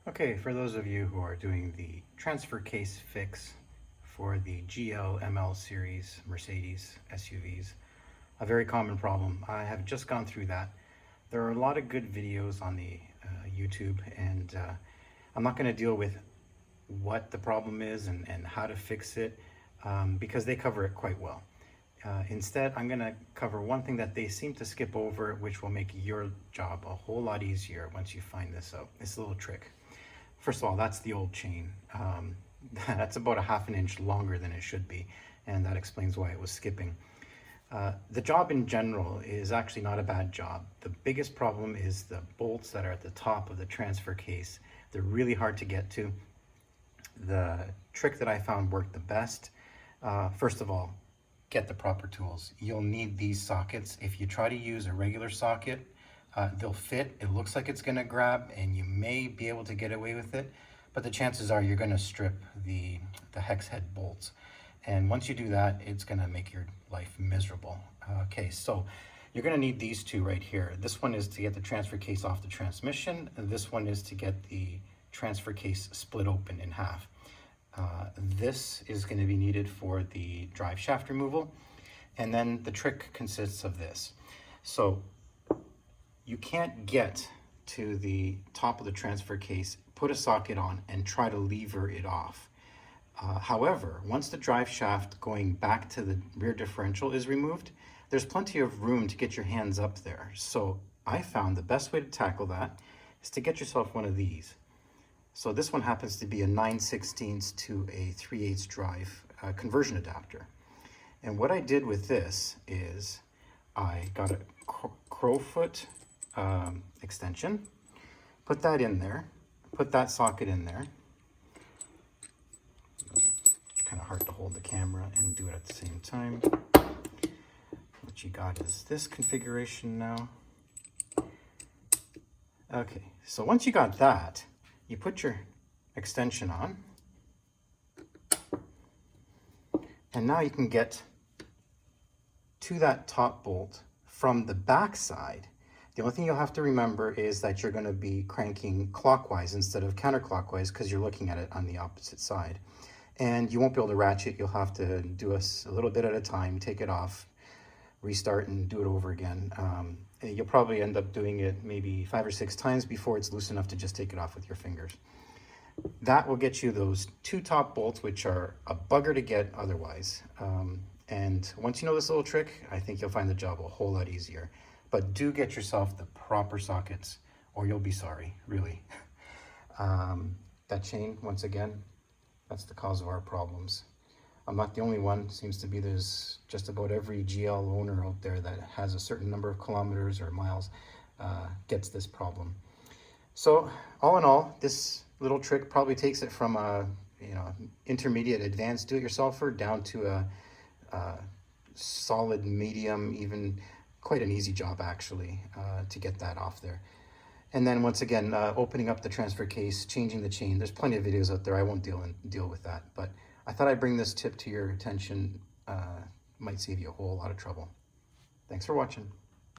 Okay, for those of you who are doing the transfer case fix for the GL ML series Mercedes SUVs, a very common problem. I have just gone through that. There are a lot of good videos on the YouTube, and I'm not going to deal with what the problem is and how to fix it because they cover it quite well. Instead, I'm going to cover one thing that they seem to skip over, which will make your job a whole lot easier once you find this out. It's a little trick. First of all, that's the old chain. That's about a ½ inch longer than it should be, and that explains why it was skipping. The job in general is actually not a bad job. The biggest problem is the bolts that are at the top of the transfer case. They're really hard to get to. The trick that I found worked the best. First of all, get the proper tools. You'll need these sockets. If you try to use a regular socket, they'll fit. It looks like it's gonna grab and you may be able to get away with it, but the chances are you're gonna strip the hex head bolts. And once you do that, it's gonna make your life miserable. Okay, so you're gonna need these two right here. This one is to get the transfer case off the transmission, and this one is to get the transfer case split open in half. This is going to be needed for the drive shaft removal, and then the trick consists of this. So you can't get to the top of the transfer case, put a socket on, and try to lever it off. However, once the drive shaft going back to the rear differential is removed, there's plenty of room to get your hands up there. So I found the best way to tackle that is to get yourself one of these. So this one happens to be a 9/16 to a 3/8 drive conversion adapter. And what I did with this is I got a crowfoot extension, put that in there, put that socket in there. It's kind of hard to hold the camera and do it at the same time. What you got is this configuration now. Okay, so once you got that, you put your extension on, and now you can get to that top bolt from the back side. The only thing you'll have to remember is that you're going to be cranking clockwise instead of counterclockwise because you're looking at it on the opposite side. And you won't be able to ratchet. You'll have to do a little bit at a time, take it off, restart, and do it over again. You'll probably end up doing it maybe 5 or 6 times before it's loose enough to just take it off with your fingers. That will get you those 2 top bolts, which are a bugger to get otherwise. And once you know this little trick, I think you'll find the job a whole lot easier. But do get yourself the proper sockets or you'll be sorry, really. That chain, once again, that's the cause of our problems. I'm not the only one. Seems to be there's just about every GL owner out there that has a certain number of kilometers or miles gets this problem. So all in all, this little trick probably takes it from a intermediate advanced do-it-yourselfer down to a solid medium, even quite an easy job actually to get that off there. And then once again, opening up the transfer case, changing the chain. There's plenty of videos out there. I won't deal with that, but I thought I'd bring this tip to your attention. Might save you a whole lot of trouble. Thanks for watching.